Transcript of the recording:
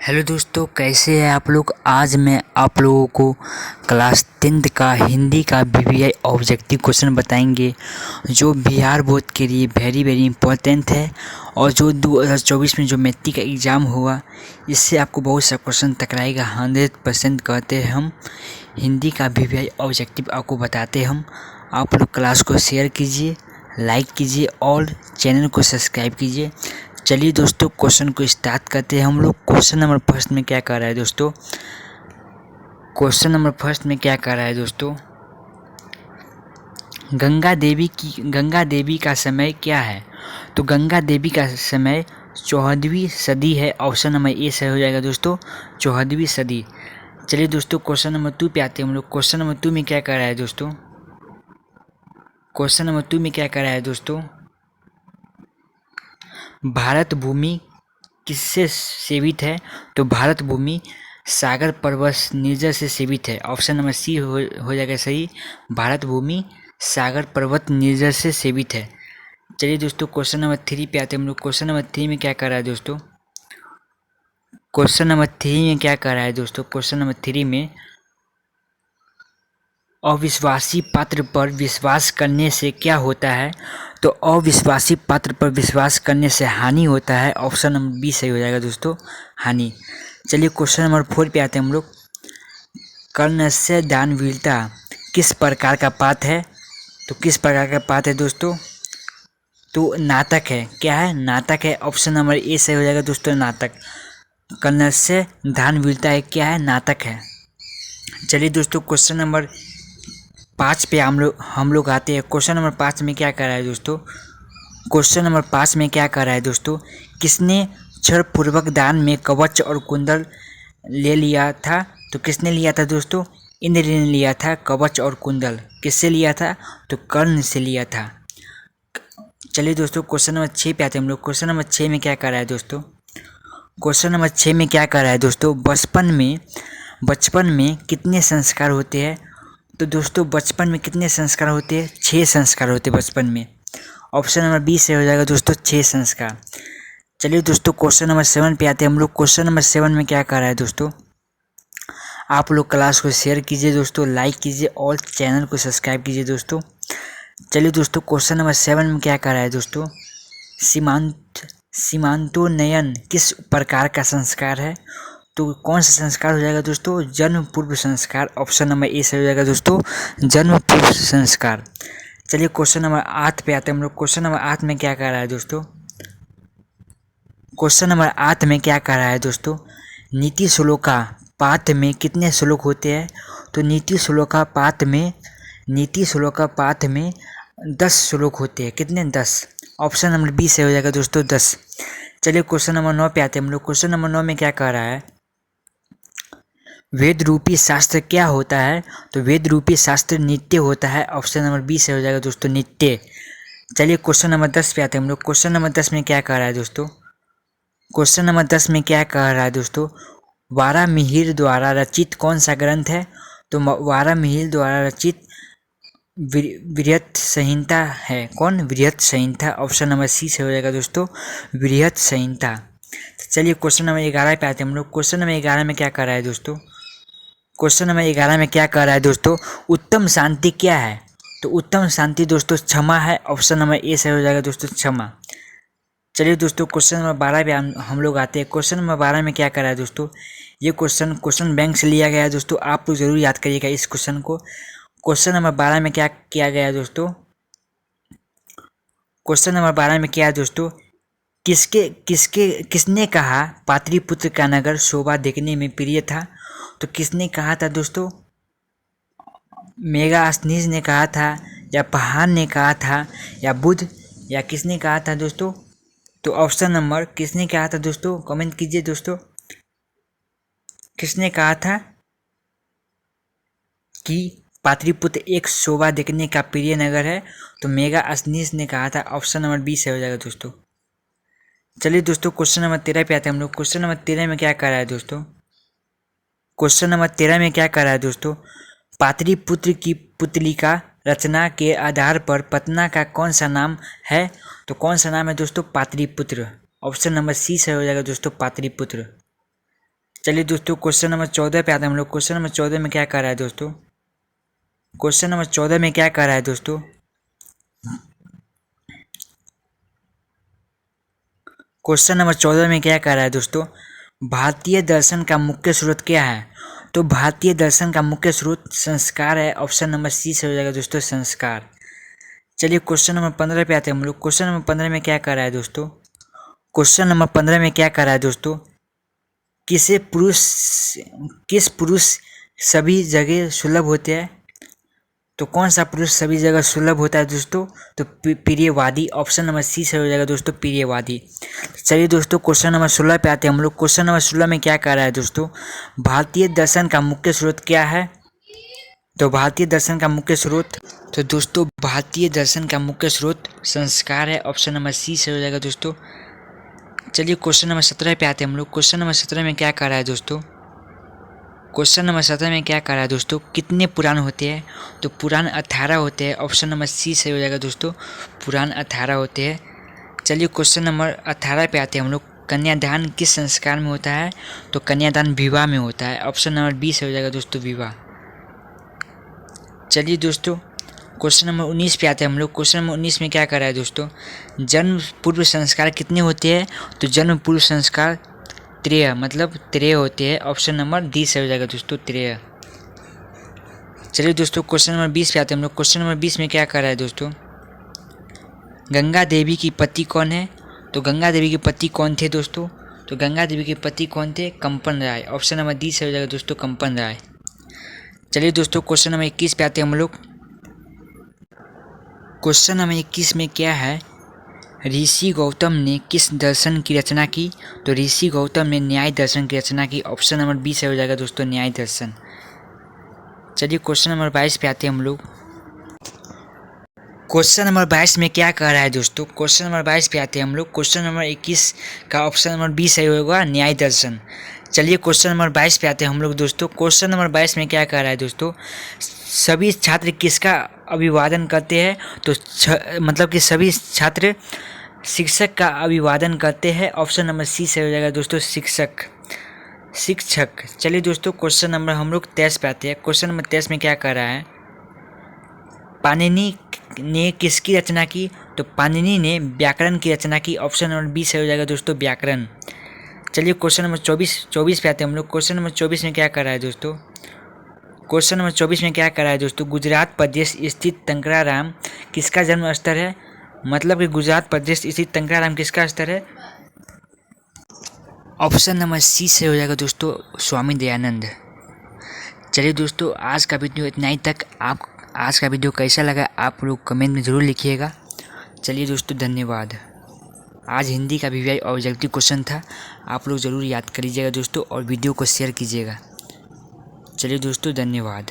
Hello दोस्तों, कैसे हैं आप लोग। आज मैं आप लोगों को क्लास 10th का हिंदी का बीबीआई ऑब्जेक्टिव क्वेश्चन बताएंगे जो बिहार बोर्ड के लिए वेरी वेरी इंपॉर्टेंट है। और जो 2024 में जो मैट्रिक का एग्ज़ाम हुआ इससे आपको बहुत सा क्वेश्चन टकराएगा। 100% कहते हैं हम हिंदी का बीबीआई ऑब्जेक्टिव आपको बताते हम। आप लोग क्लास को शेयर कीजिए, लाइक कीजिए और चैनल को सब्सक्राइब कीजिए। चलिए दोस्तों, क्वेश्चन को स्टार्ट करते हैं हम लोग। क्वेश्चन नंबर फर्स्ट में क्या कह रहा है दोस्तों, गंगा देवी का समय क्या है। तो गंगा देवी का समय 14वीं सदी है। ऑप्शन नंबर ए सही हो जाएगा दोस्तों, 14वीं सदी। चलिए दोस्तों, क्वेश्चन नंबर 2 पे आते हैं हम लोग। क्वेश्चन नंबर 2 में क्या कह रहा है दोस्तों, भारत भूमि किससे सेवित है। तो भारत भूमि सागर पर्वत निर्जर से सेवित है। ऑप्शन नंबर सी हो जाएगा सही, भारत भूमि सागर पर्वत निर्जर से सेवित है। चलिए दोस्तों, क्वेश्चन नंबर 3 पे आते हैं हम लोग। क्वेश्चन नंबर 3 में क्या कर रहा है दोस्तों, क्वेश्चन नंबर 3 में अविश्वासी पात्र पर विश्वास करने से क्या होता है। तो अविश्वासी पात्र पर विश्वास करने से हानि होता है। ऑप्शन नंबर बी सही हो जाएगा दोस्तों, हानि। चलिए क्वेश्चन नंबर 4 पे आते हैं हम लोग। कर्णस्य दानवीरता किस प्रकार का पात्र है। तो किस प्रकार का पात्र है दोस्तों, तो नाटक है। क्या है, नाटक है। ऑप्शन नंबर ए सही हो जाएगा दोस्तों, नाटक। कर्णस्य दानवीरता है, क्या है, नाटक है। चलिए दोस्तों, क्वेश्चन नंबर 5 पे हम लोग आते हैं। क्वेश्चन नंबर 5 में क्या कर रहा है दोस्तों, किसने क्षणपूर्वक दान में कवच और कुंडल ले लिया था। तो किसने लिया था दोस्तों, इंद्र ने लिया था कवच और कुंडल। किससे लिया था, तो कर्ण से लिया था। चलिए दोस्तों, क्वेश्चन नंबर 6 पे आते हैं हम लोग। क्वेश्चन नंबर 6 में क्या कर रहा है दोस्तों, बचपन में कितने संस्कार होते हैं। तो दोस्तों बचपन में कितने संस्कार होते हैं, 6 संस्कार होते हैं बचपन में। ऑप्शन नंबर बी से हो जाएगा दोस्तों, 6 संस्कार। चलिए दोस्तों, क्वेश्चन नंबर 7 पे आते हैं हम लोग। क्वेश्चन नंबर 7 में क्या कह रहा है दोस्तों, आप लोग क्लास को शेयर कीजिए दोस्तों, लाइक कीजिए और चैनल को सब्सक्राइब कीजिए दोस्तों। चलिए दोस्तों, क्वेश्चन नंबर 7 में क्या कह रहा है दोस्तों, सीमांतोन्नयन किस प्रकार का संस्कार है। तो कौन सा संस्कार हो जाएगा दोस्तों, जन्म पूर्व संस्कार। ऑप्शन नंबर ए से हो जाएगा दोस्तों, जन्म पूर्व संस्कार। चलिए क्वेश्चन नंबर 8 पे आते हैं हम लोग। क्वेश्चन नंबर 8 में क्या कह रहा है दोस्तों, नीति श्लोका पाठ में कितने श्लोक होते हैं। तो नीति श्लोका पाठ में 10 श्लोक होते हैं। कितने, 10। ऑप्शन नंबर बी से हो जाएगा दोस्तों, 10। चलिए क्वेश्चन नंबर 9 पे आते हैं हम लोग। क्वेश्चन नंबर 9 में क्या कह रहा है, वेद रूपी शास्त्र क्या होता है। तो वेद रूपी शास्त्र नित्य होता है। ऑप्शन नंबर बी से हो जाएगा दोस्तों, नित्य। चलिए क्वेश्चन नंबर 10 पे आते हैं हम लोग। क्वेश्चन नंबर 10 में क्या कह रहा है दोस्तों, वारामिहिर द्वारा रचित कौन सा ग्रंथ है। तो वारामिहिर द्वारा रचित बृहत संहिता है। कौन, बृहत संहिता। ऑप्शन नंबर सी से हो जाएगा दोस्तों, बृहत संहिता। चलिए क्वेश्चन नंबर 11 पे आते हैं हम लोग। क्वेश्चन नंबर 11 में क्या कह रहा है दोस्तों, उत्तम शांति क्या है। तो उत्तम शांति दोस्तों क्षमा है। ऑप्शन नंबर ए से हो जाएगा दोस्तों, क्षमा। चलिए दोस्तों, क्वेश्चन नंबर 12 पे हम लोग आते हैं। क्वेश्चन नंबर 12 में क्या कर रहा है दोस्तों, ये क्वेश्चन बैंक से लिया गया है दोस्तों, आप लोग जरूर याद करिएगा इस क्वेश्चन को। क्वेश्चन नंबर 12 में क्या किया गया है दोस्तों, किसने कहा पाटलिपुत्र का नगर शोभा देखने में प्रिय था। तो किसने कहा था दोस्तों, मेगास्थनीज ने कहा था, या पहाड़ ने कहा था, या बुद्ध, या किसने कहा था दोस्तों। तो ऑप्शन नंबर किसने कहा था दोस्तों, कमेंट कीजिए दोस्तों, किसने कहा था कि पाटलिपुत्र एक शोभा देखने का प्रिय नगर है। तो मेगास्थनीज ने कहा था। ऑप्शन नंबर बी से हो जाएगा दोस्तों। चलिए दोस्तों, क्वेश्चन नंबर 13 पे आते हैं हम लोग। क्वेश्चन नंबर 13 में क्या कर रहा है दोस्तों, पाटलिपुत्र की पुतलिका रचना के आधार पर पटना का कौन सा नाम है। तो कौन सा नाम है दोस्तों, पाटलिपुत्र। ऑप्शन नंबर सी से हो जाएगा दोस्तों, पाटलिपुत्र। चलिए दोस्तों क्वेश्चन नंबर 14 पे आते हैं हम लोग। क्वेश्चन नंबर 14 में क्या कह रहा है दोस्तों? क्वेश्चन नंबर 14 में क्या कह रहा है दोस्तों? क्वेश्चन नंबर 14 में क्या कह रहा है दोस्तों? भारतीय दर्शन का मुख्य स्रोत क्या है? तो भारतीय दर्शन का मुख्य स्रोत संस्कार है। ऑप्शन नंबर सी से हो जाएगा दोस्तों, संस्कार। चलिए क्वेश्चन नंबर 15 पे आते हैं हम लोग। क्वेश्चन नंबर 15 में क्या कह रहा है दोस्तों? क्वेश्चन नंबर 15 में क्या कह रहा है दोस्तों? किस पुरुष सभी जगह सुलभ होते हैं? तो कौन सा पुरुष सभी जगह सुलभ होता है दोस्तों? तो प्रियवादी। ऑप्शन नंबर सी से हो जाएगा दोस्तों, प्रियवादी। चलिए दोस्तों क्वेश्चन नंबर 16 पे आते हैं हम लोग। क्वेश्चन नंबर 16 में क्या कह रहा है दोस्तों? भारतीय दर्शन का मुख्य स्रोत क्या है? तो भारतीय दर्शन का मुख्य स्रोत, तो दोस्तों भारतीय दर्शन का मुख्य स्रोत संस्कार है। ऑप्शन नंबर सी से हो जाएगा दोस्तों। चलिए क्वेश्चन नंबर 17 पे आते हैं हम लोग। क्वेश्चन नंबर 17 में क्या कह रहा है दोस्तों? क्वेश्चन नंबर 17 में क्या कह रहा है दोस्तों? कितने पुराण होते हैं? तो पुराण 18 होते हैं। ऑप्शन नंबर सी से हो जाएगा दोस्तों, पुराण 18 होते हैं। चलिए क्वेश्चन नंबर 18 पे आते हैं हम लोग। कन्यादान किस संस्कार में होता है? तो कन्यादान विवाह में होता है। ऑप्शन नंबर बी से हो जाएगा दोस्तों, विवाह। चलिए दोस्तों क्वेश्चन नंबर 19 पे आते हैं हम लोग। क्वेश्चन नंबर 19 में क्या कर रहा है दोस्तों? जन्म पूर्व संस्कार कितने होते हैं? तो जन्म पूर्व संस्कार 13, मतलब 13 होते हैं। ऑप्शन नंबर डी से हो जाएगा दोस्तों, 13। चलिए दोस्तों क्वेश्चन नंबर 20 पे आते हैं हम लोग। क्वेश्चन नंबर 20 में क्या कर रहा है दोस्तों? गंगा देवी की पति कौन है? तो गंगा देवी के पति कौन थे दोस्तों? तो गंगा देवी के पति कौन थे? कंपन राय। ऑप्शन नंबर डी से हो जाएगा दोस्तों, कंपन राय। चलिए दोस्तों क्वेश्चन नंबर 21 पे आते हैं हम लोग। क्वेश्चन नंबर 21 में क्या है? ऋषि गौतम ने किस दर्शन की रचना की? तो ऋषि गौतम ने न्याय दर्शन की रचना की। ऑप्शन नंबर बी से हो जाएगा दोस्तों, न्याय दर्शन। चलिए क्वेश्चन नंबर 22 पे आते हैं हम लोग। क्वेश्चन नंबर 22 में क्या कह रहा है दोस्तों? क्वेश्चन नंबर 22 पे आते हैं हम लोग। क्वेश्चन नंबर 21 का ऑप्शन नंबर बी सही होगा, न्याय दर्शन। चलिए क्वेश्चन नंबर 22 पे आते हैं हम लोग दोस्तों। क्वेश्चन नंबर 22 में क्या कह रहा है दोस्तों? सभी छात्र किसका अभिवादन करते हैं? तो मतलब कि सभी छात्र शिक्षक का अभिवादन करते हैं। ऑप्शन नंबर सी से हो जाएगा दोस्तों, शिक्षक। चलिए दोस्तों क्वेश्चन नंबर हम लोग 23 पे आते हैं। क्वेश्चन नंबर 23 में क्या कह रहा है? पाणिनि ने किसकी रचना की? तो पाणिनि ने व्याकरण की रचना की। ऑप्शन नंबर बी से हो जाएगा दोस्तों, व्याकरण। चलिए क्वेश्चन नंबर 24 पे आते हैं हम लोग। क्वेश्चन नंबर 24 में क्या कर रहा है दोस्तों? क्वेश्चन नंबर 24 में क्या कर रहा है दोस्तों? गुजरात प्रदेश स्थित टंकराराम किसका जन्म स्थल है? मतलब कि गुजरात प्रदेश स्थित टंकराराम किसका स्थल है? ऑप्शन नंबर सी से हो जाएगा दोस्तों, स्वामी दयानंद। चलिए दोस्तों आज का वीडियो इतना ही तक। आज का वीडियो कैसा लगा आप लोग कमेंट में ज़रूर लिखिएगा। चलिए दोस्तों धन्यवाद। आज हिंदी का वीवीआई ऑब्जेक्टिव क्वेश्चन था, आप लोग ज़रूर याद करिएगा दोस्तों और वीडियो को शेयर कीजिएगा। चलिए दोस्तों धन्यवाद।